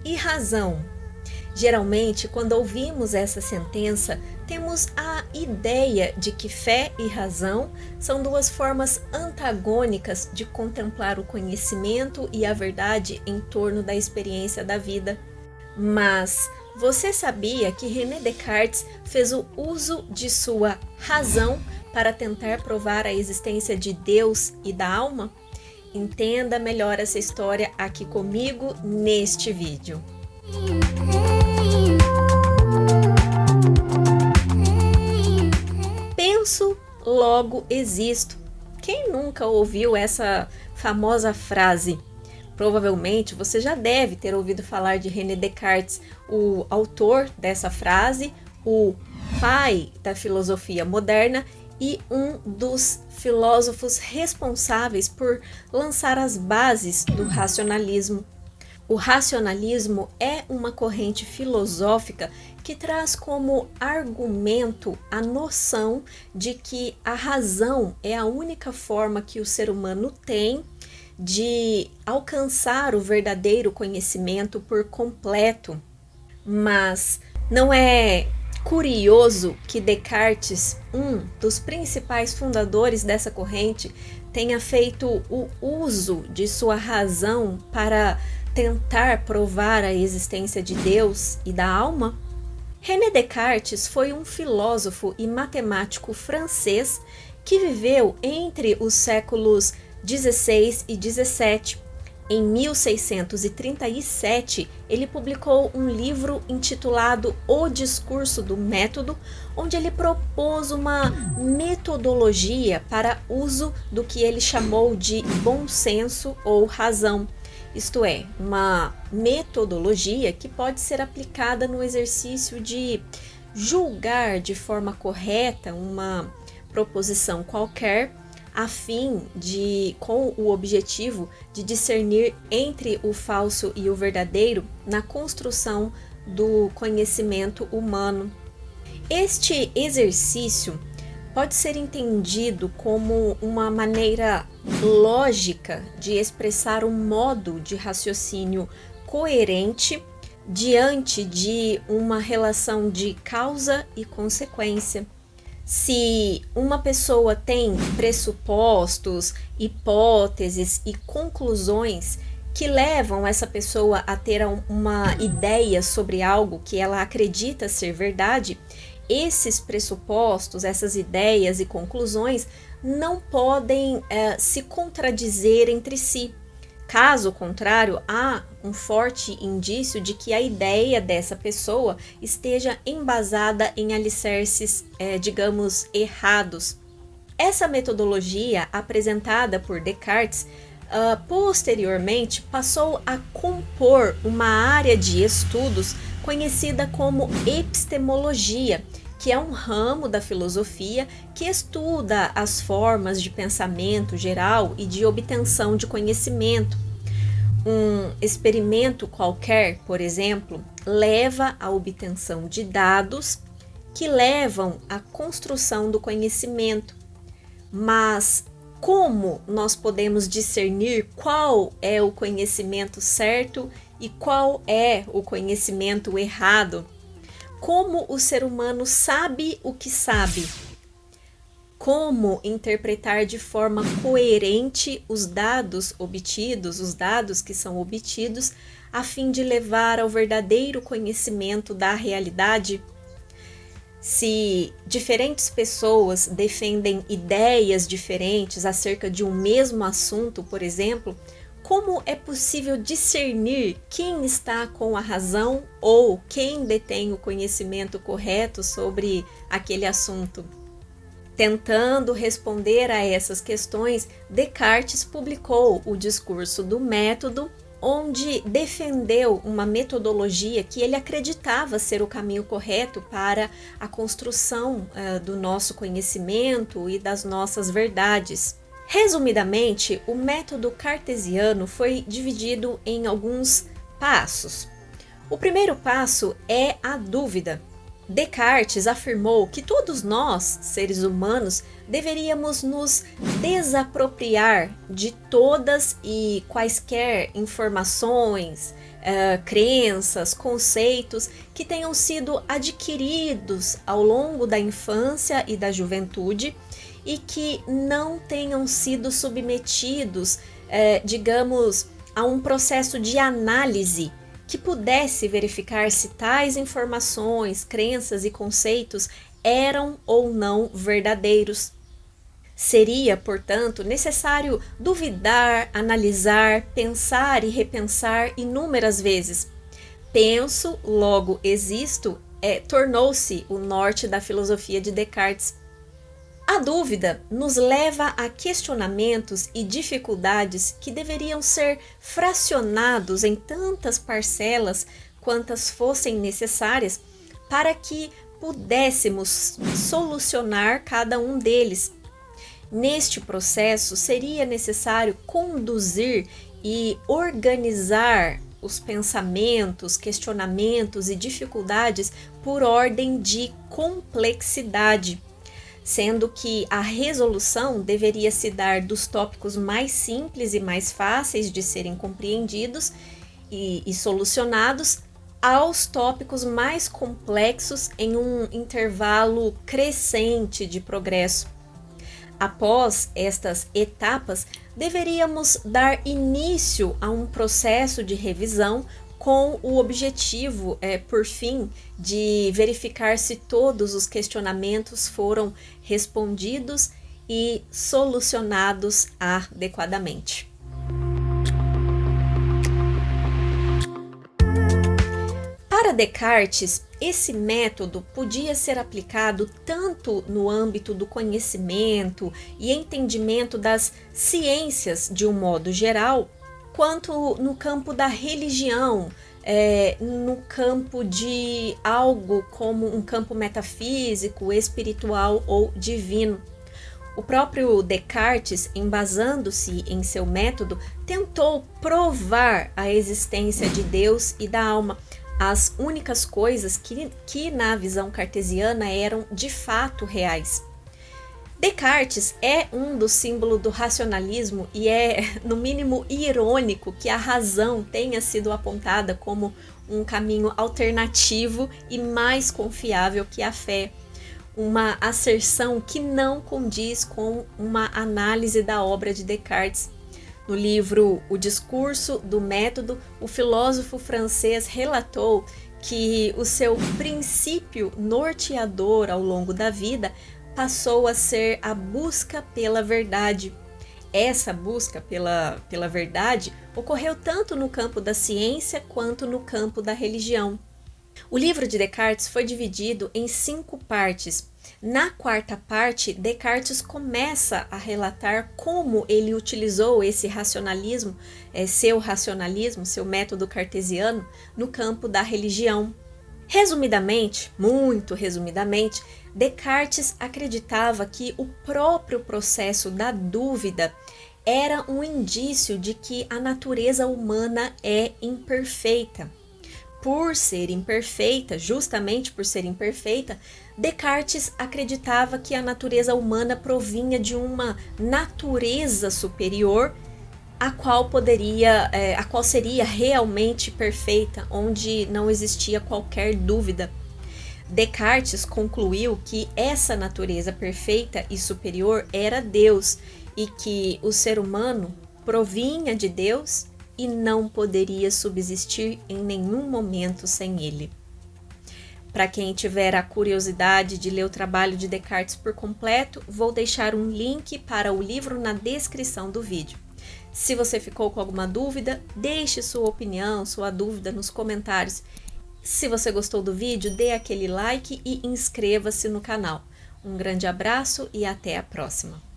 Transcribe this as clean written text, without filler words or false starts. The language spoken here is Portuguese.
e razão. Geralmente, quando ouvimos essa sentença, temos a ideia de que fé e razão são duas formas antagônicas de contemplar o conhecimento e a verdade em torno da experiência da vida. Mas você sabia que René Descartes fez o uso de sua razão para tentar provar a existência de Deus e da alma? Entenda melhor essa história aqui comigo neste vídeo. Penso, logo existo. Quem nunca ouviu essa famosa frase? Provavelmente você já deve ter ouvido falar de René Descartes, o autor dessa frase, o pai da filosofia moderna e um dos filósofos responsáveis por lançar as bases do racionalismo. O racionalismo é uma corrente filosófica que traz como argumento a noção de que a razão é a única forma que o ser humano tem de alcançar o verdadeiro conhecimento por completo. Mas não é curioso que Descartes, um dos principais fundadores dessa corrente, tenha feito o uso de sua razão para tentar provar a existência de Deus e da alma? René Descartes foi um filósofo e matemático francês que viveu entre os séculos 16 e 17. Em 1637, ele publicou um livro intitulado O Discurso do Método, onde ele propôs uma metodologia para uso do que ele chamou de bom senso ou razão. Isto é, uma metodologia que pode ser aplicada no exercício de julgar de forma correta uma proposição qualquer, com o objetivo de discernir entre o falso e o verdadeiro na construção do conhecimento humano. Este exercício pode ser entendido como uma maneira lógica de expressar um modo de raciocínio coerente diante de uma relação de causa e consequência. Se uma pessoa tem pressupostos, hipóteses e conclusões que levam essa pessoa a ter uma ideia sobre algo que ela acredita ser verdade, esses pressupostos, essas ideias e conclusões não podem se contradizer entre si. Caso contrário, há um forte indício de que a ideia dessa pessoa esteja embasada em alicerces, digamos, errados. Essa metodologia apresentada por Descartes, posteriormente passou a compor uma área de estudos conhecida como epistemologia, que é um ramo da filosofia que estuda as formas de pensamento geral e de obtenção de conhecimento. Um experimento qualquer, por exemplo, leva à obtenção de dados que levam à construção do conhecimento. Mas como nós podemos discernir qual é o conhecimento certo e qual é o conhecimento errado? Como o ser humano sabe o que sabe? Como interpretar de forma coerente os dados obtidos, os dados que são obtidos, a fim de levar ao verdadeiro conhecimento da realidade? Se diferentes pessoas defendem ideias diferentes acerca de um mesmo assunto, por exemplo, como é possível discernir quem está com a razão ou quem detém o conhecimento correto sobre aquele assunto? Tentando responder a essas questões, Descartes publicou o Discurso do Método, onde defendeu uma metodologia que ele acreditava ser o caminho correto para a construção do nosso conhecimento e das nossas verdades. Resumidamente, o método cartesiano foi dividido em alguns passos. O primeiro passo é a dúvida. Descartes afirmou que todos nós, seres humanos, deveríamos nos desapropriar de todas e quaisquer informações, crenças, conceitos que tenham sido adquiridos ao longo da infância e da juventude e que não tenham sido submetidos, digamos, a um processo de análise que pudesse verificar se tais informações, crenças e conceitos eram ou não verdadeiros. Seria, portanto, necessário duvidar, analisar, pensar e repensar inúmeras vezes. Penso, logo existo, tornou-se o norte da filosofia de Descartes. A dúvida nos leva a questionamentos e dificuldades que deveriam ser fracionados em tantas parcelas quantas fossem necessárias para que pudéssemos solucionar cada um deles. Neste processo, seria necessário conduzir e organizar os pensamentos, questionamentos e dificuldades por ordem de complexidade, sendo que a resolução deveria se dar dos tópicos mais simples e mais fáceis de serem compreendidos e solucionados aos tópicos mais complexos em um intervalo crescente de progresso. Após estas etapas, deveríamos dar início a um processo de revisão com o objetivo, por fim, de verificar se todos os questionamentos foram respondidos e solucionados adequadamente. Para Descartes, esse método podia ser aplicado tanto no âmbito do conhecimento e entendimento das ciências de um modo geral, quanto no campo da religião, no campo de algo como um campo metafísico, espiritual ou divino. O próprio Descartes, embasando-se em seu método, tentou provar a existência de Deus e da alma, as únicas coisas que na visão cartesiana eram de fato reais. Descartes é um dos símbolos do racionalismo e é, no mínimo, irônico que a razão tenha sido apontada como um caminho alternativo e mais confiável que a fé, uma asserção que não condiz com uma análise da obra de Descartes. No livro O Discurso do Método, o filósofo francês relatou que o seu princípio norteador ao longo da vida passou a ser a busca pela verdade. Essa busca pela verdade ocorreu tanto no campo da ciência quanto no campo da religião. O livro de Descartes foi dividido em 5 partes. Na 4ª parte, Descartes começa a relatar como ele utilizou esse racionalismo, seu método cartesiano, no campo da religião. Resumidamente, muito resumidamente, Descartes acreditava que o próprio processo da dúvida era um indício de que a natureza humana é imperfeita. Por ser imperfeita, justamente por ser imperfeita, Descartes acreditava que a natureza humana provinha de uma natureza superior, a qual seria realmente perfeita, onde não existia qualquer dúvida. Descartes concluiu que essa natureza perfeita e superior era Deus e que o ser humano provinha de Deus e não poderia subsistir em nenhum momento sem ele. Para quem tiver a curiosidade de ler o trabalho de Descartes por completo, vou deixar um link para o livro na descrição do vídeo. Se você ficou com alguma dúvida, deixe sua opinião, sua dúvida nos comentários. Se você gostou do vídeo, dê aquele like e inscreva-se no canal. Um grande abraço e até a próxima!